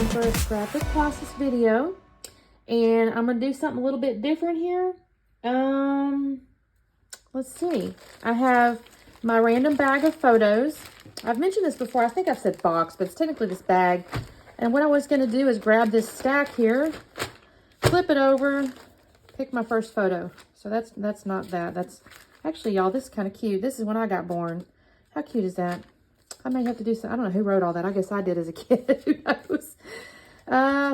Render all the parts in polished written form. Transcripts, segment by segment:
for a scrapbook process video, and I'm gonna do something a little bit different here. Let's see. I have my random bag of photos. I've mentioned this before. I think I've said box, but it's technically this bag. And what I was gonna do is grab this stack here, flip it over, pick my first photo. So that's not that. That's actually, y'all, this is kind of cute. This is when I got born. How cute is that? I may have to do some, I don't know who wrote all that. I guess I did as a kid. Who knows?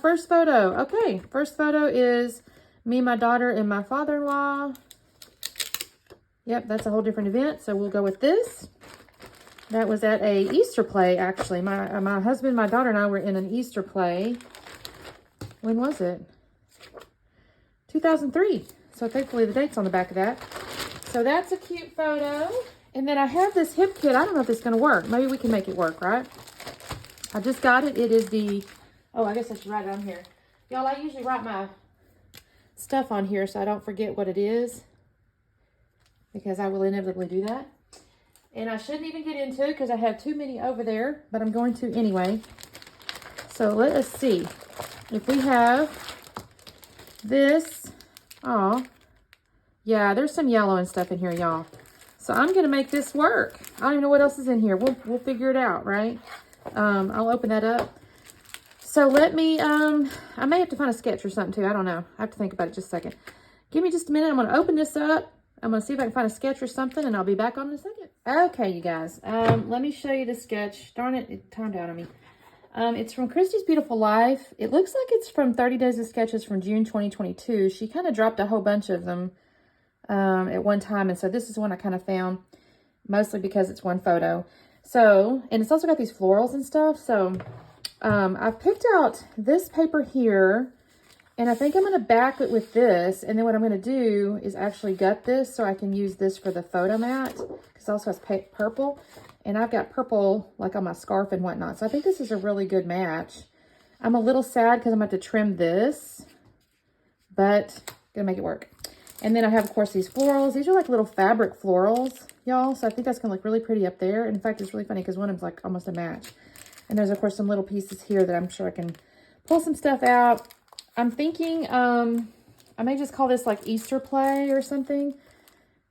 First photo. Okay, first photo is me, my daughter, and my father-in-law. Yep, that's a whole different event, so we'll go with this. That was at a Easter play, actually. My husband, my daughter, and I were in an Easter play. When was it? 2003. So thankfully the date's on the back of that. So that's a cute photo. And then I have this hip kit. I don't know if it's going to work. Maybe we can make it work, right? I just got it. It is the... Oh, I guess I should write it on here. Y'all, I usually write my stuff on here so I don't forget what it is, because I will inevitably do that. And I shouldn't even get into it because I have too many over there, but I'm going to anyway. So let us see if we have this. Oh, yeah, there's some yellow and stuff in here, y'all. So I'm going to make this work. I don't even know what else is in here. We'll figure it out, right? I'll open that up. So let me, I may have to find a sketch or something too. I don't know. I have to think about it just a second. Give me just a minute. I'm going to open this up. I'm going to see if I can find a sketch or something, and I'll be back on in a second. Okay, you guys. Let me show you the sketch. Darn it, it timed out on me. It's from Christy's Beautiful Life. It looks like it's from 30 Days of Sketches from June 2022. She kind of dropped a whole bunch of them at one time, and so this is one I kind of found, mostly because it's one photo. So, and it's also got these florals and stuff. So, I've picked out this paper here, and I think I'm going to back it with this. And then what I'm going to do is actually gut this so I can use this for the photo mat, because it also has purple. And I've got purple like on my scarf and whatnot. So I think this is a really good match. I'm a little sad because I'm going to have to trim this, but going to make it work. And then I have, of course, these florals. These are like little fabric florals, y'all. So I think that's going to look really pretty up there. In fact, it's really funny because one of them's like almost a match. And there's, of course, some little pieces here that I'm sure I can pull some stuff out. I'm thinking I may just call this like Easter play or something.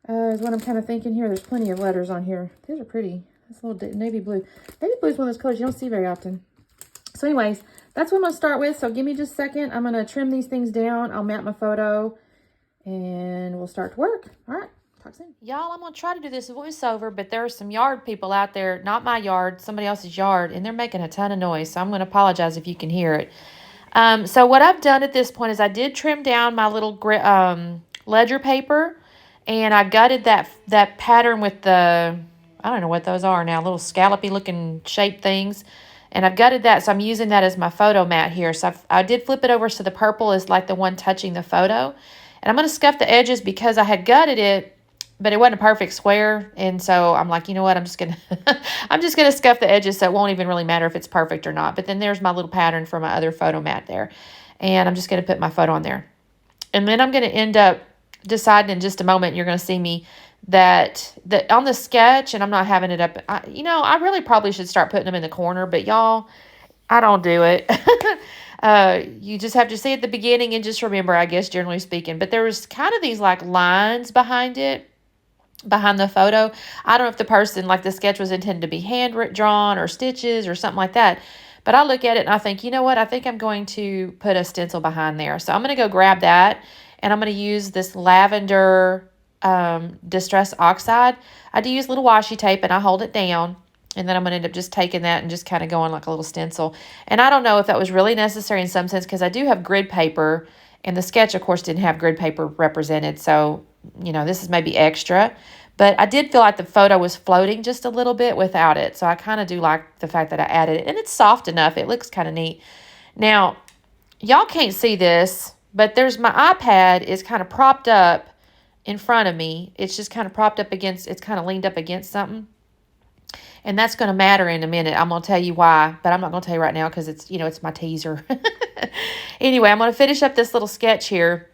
Is what I'm kind of thinking here. There's plenty of letters on here. These are pretty. This little navy blue. Navy blue is one of those colors you don't see very often. So anyways, that's what I'm going to start with. So give me just a second. I'm going to trim these things down. I'll mount my photo, and we'll start to work. All right. Talk soon. Y'all, I'm going to try to do this voiceover, but there are some yard people out there, not my yard, somebody else's yard, and they're making a ton of noise. So I'm going to apologize if you can hear it. So what I've done at this point is I did trim down my little ledger paper, and I gutted that pattern with the, I don't know what those are now, little scallopy looking shape things. And I've gutted that, so I'm using that as my photo mat here. So I did flip it over so the purple is like the one touching the photo. And I'm going to scuff the edges because I had gutted it, but it wasn't a perfect square. And so I'm like, you know what, I'm just going to scuff the edges so it won't even really matter if it's perfect or not. But then there's my little pattern for my other photo mat there. And I'm just going to put my photo on there. And then I'm going to end up deciding in just a moment, you're going to see me, that on the sketch, and I'm not having it up. I really probably should start putting them in the corner, but y'all, I don't do it. You just have to see at the beginning and just remember, I guess, generally speaking. But there was kind of these like lines behind it, behind the photo. I don't know if the person, like the sketch was intended to be hand drawn or stitches or something like that. But I look at it and I think, you know what? I think I'm going to put a stencil behind there. So I'm going to go grab that, and I'm going to use this lavender Distress Oxide. I do use little washi tape, and I hold it down. And then I'm going to end up just taking that and just kind of going like a little stencil. And I don't know if that was really necessary in some sense, because I do have grid paper, and the sketch, of course, didn't have grid paper represented. So, this is maybe extra. But I did feel like the photo was floating just a little bit without it. So I kind of do like the fact that I added it. And it's soft enough. It looks kind of neat. Now, y'all can't see this, but there's my iPad is kind of propped up in front of me. It's just kind of propped up against, it's kind of leaned up against something. And that's going to matter in a minute. I'm going to tell you why, but I'm not going to tell you right now because it's, it's my teaser. Anyway, I'm going to finish up this little sketch here.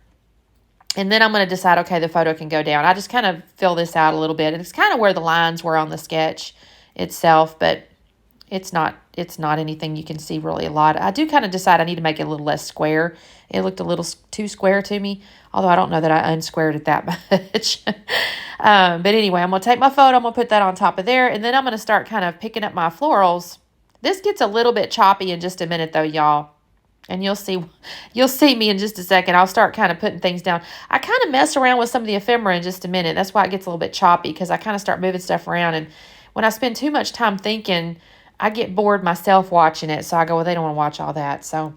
And then I'm going to decide, okay, the photo can go down. I just kind of fill this out a little bit. And it's kind of where the lines were on the sketch itself. But It's not anything you can see really a lot. I do kind of decide I need to make it a little less square. It looked a little too square to me, although I don't know that I unsquared it that much. But anyway, I'm going to take my photo. I'm going to put that on top of there, and then I'm going to start kind of picking up my florals. This gets a little bit choppy in just a minute, though, y'all. And you'll see me in just a second. I'll start kind of putting things down. I kind of mess around with some of the ephemera in just a minute. That's why it gets a little bit choppy, because I kind of start moving stuff around. And when I spend too much time thinking, I get bored myself watching it. So I go, well, they don't want to watch all that. So,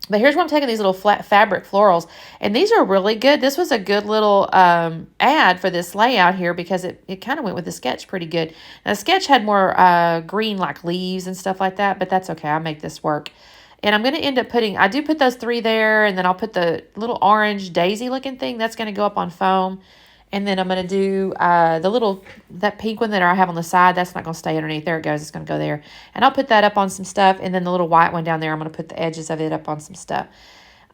but here's where I'm taking these little flat fabric florals. And these are really good. This was a good little ad for this layout here, because it kind of went with the sketch pretty good. Now, the sketch had more green like leaves and stuff like that, but that's okay. I'll make this work. And I'm going to end up I do put those 3 there, and then I'll put the little orange daisy looking thing. That's going to go up on foam. And then I'm going to do that pink one that I have on the side. That's not going to stay underneath. There it goes. It's going to go there. And I'll put that up on some stuff. And then the little white one down there, I'm going to put the edges of it up on some stuff.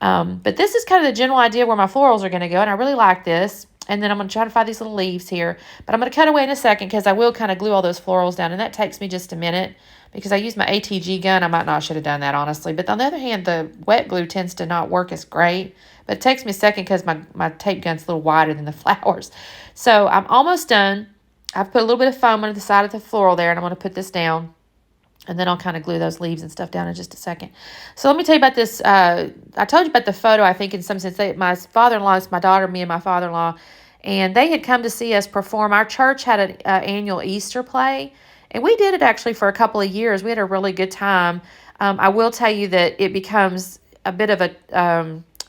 But this is kind of the general idea where my florals are going to go. And I really like this. And then I'm going to try to find these little leaves here. But I'm going to cut away in a second, because I will kind of glue all those florals down. And that takes me just a minute, because I used my ATG gun. I should have done that, honestly. But on the other hand, the wet glue tends to not work as great. But it takes me a second because my tape gun's a little wider than the flowers. So I'm almost done. I've put a little bit of foam on the side of the floral there, and I'm going to put this down. And then I'll kind of glue those leaves and stuff down in just a second. So let me tell you about this. I told you about the photo, I think, in some sense. My father-in-law, it's my daughter, me, and my father-in-law. And they had come to see us perform. Our church had an annual Easter play. And we did it actually for a couple of years. We had a really good time. I will tell you that it becomes a bit of a,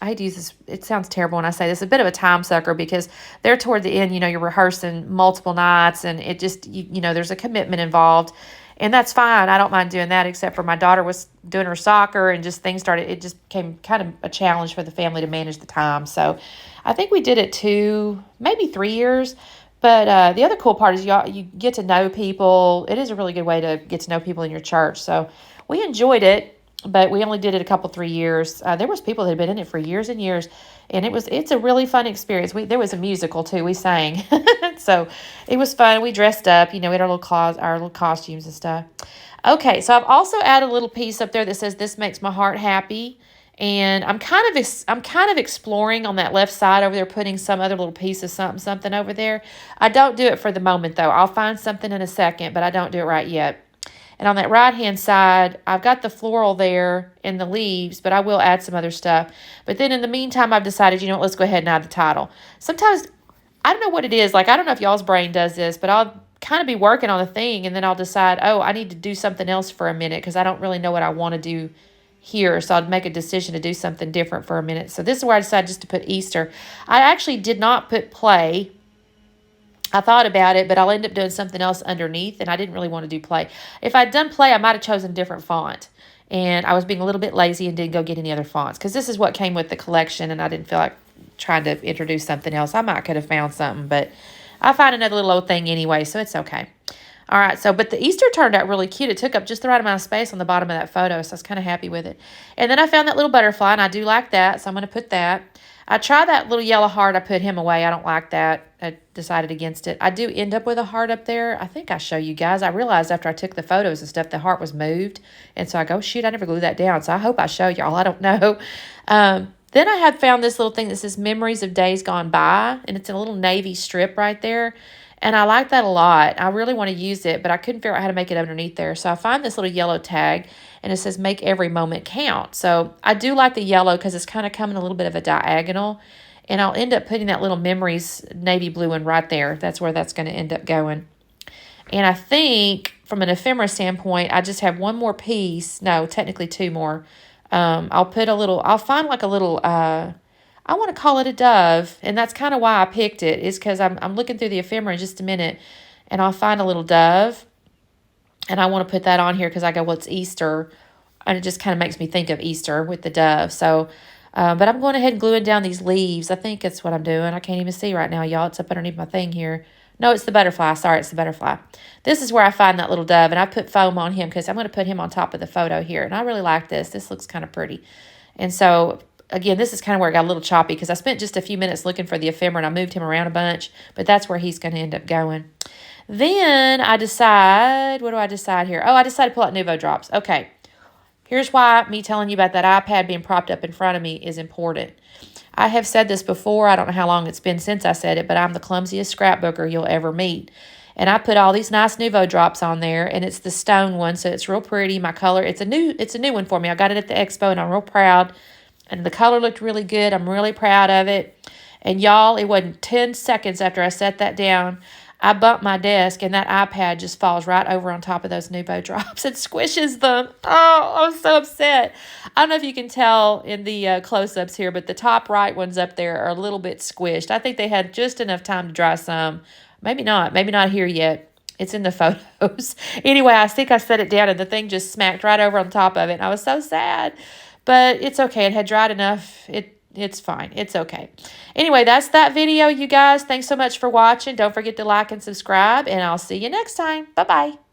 I hate to use this, it sounds terrible when I say this, a bit of a time sucker, because there toward the end, you're rehearsing multiple nights, and it just, there's a commitment involved. And that's fine. I don't mind doing that, except for my daughter was doing her soccer, and just things started, it just became kind of a challenge for the family to manage the time. So I think we did it 2, maybe 3 years. But the other cool part is you get to know people. It is a really good way to get to know people in your church. So we enjoyed it, but we only did it 3 years. There was people that had been in it for years and years, and it's a really fun experience. There was a musical too. We sang, so it was fun. We dressed up. We had our little costumes and stuff. Okay, so I've also added a little piece up there that says, "This makes my heart happy." And I'm kind of exploring on that left side over there, putting some other little piece of something over there. I don't do it for the moment, though. I'll find something in a second, but I don't do it right yet. And on that right-hand side, I've got the floral there and the leaves, but I will add some other stuff. But then in the meantime, I've decided, let's go ahead and add the title. Sometimes, I don't know what it is. Like, I don't know if y'all's brain does this, but I'll kind of be working on a thing, and then I'll decide, I need to do something else for a minute, because I don't really know what I want to do here, so I'd make a decision to do something different for a minute. So this is where I decided just to put Easter. I actually did not put play. I thought about it, but I'll end up doing something else underneath, and I didn't really want to do play. If I'd done play, I might have chosen a different font, and I was being a little bit lazy and didn't go get any other fonts, because this is what came with the collection, and I didn't feel like trying to introduce something else. I might could have found something, but I find another little old thing anyway, so it's okay. All right, but the Easter turned out really cute. It took up just the right amount of space on the bottom of that photo, so I was kind of happy with it. And then I found that little butterfly, and I do like that, so I'm going to put that. I tried that little yellow heart. I put him away. I don't like that. I decided against it. I do end up with a heart up there. I think I show you guys. I realized after I took the photos and stuff, the heart was moved. And so I go, shoot, I never glued that down. So I hope I show y'all. I don't know. Then I had found this little thing that says Memories of Days Gone By, and it's a little navy strip right there. And I like that a lot. I really want to use it, but I couldn't figure out how to make it underneath there. So I find this little yellow tag, and it says Make Every Moment Count. So I do like the yellow because it's kind of coming a little bit of a diagonal. And I'll end up putting that little Memories navy blue one right there. That's where that's going to end up going. And I think from an ephemera standpoint, I just have one more piece. No, technically 2 more. I'll find like a little, I want to call it a dove, and that's kind of why I picked it, is because I'm looking through the ephemera in just a minute, and I'll find a little dove, and I want to put that on here because I go, well, it's Easter, and it just kind of makes me think of Easter with the dove. So, but I'm going ahead and gluing down these leaves. I think it's what I'm doing. I can't even see right now, y'all. It's up underneath my thing here. No, it's the butterfly. Sorry, it's the butterfly. This is where I find that little dove, and I put foam on him because I'm going to put him on top of the photo here, and I really like this. This looks kind of pretty. And so, again, this is kind of where it got a little choppy because I spent just a few minutes looking for the ephemera, and I moved him around a bunch, but that's where he's going to end up going. Then I decide, what do I decide here? Oh, I decided to pull out Nuvo drops. Okay. Here's why me telling you about that iPad being propped up in front of me is important. I have said this before. I don't know how long it's been since I said it, but I'm the clumsiest scrapbooker you'll ever meet. And I put all these nice Nuvo drops on there, and it's the stone one, so it's real pretty. My color, it's a new one for me. I got it at the expo, and I'm real proud. And the color looked really good. I'm really proud of it. And y'all, it wasn't 10 seconds after I set that down, I bumped my desk, and that iPad just falls right over on top of those Nuvo drops and squishes them. Oh, I'm so upset. I don't know if you can tell in the close-ups here, but the top right ones up there are a little bit squished. I think they had just enough time to dry some. Maybe not. Maybe not here yet. It's in the photos. Anyway, I think I set it down, and the thing just smacked right over on top of it, and I was so sad. But it's okay. It had dried enough. It's fine. It's okay. Anyway, that's that video, you guys. Thanks so much for watching. Don't forget to like and subscribe, and I'll see you next time. Bye-bye.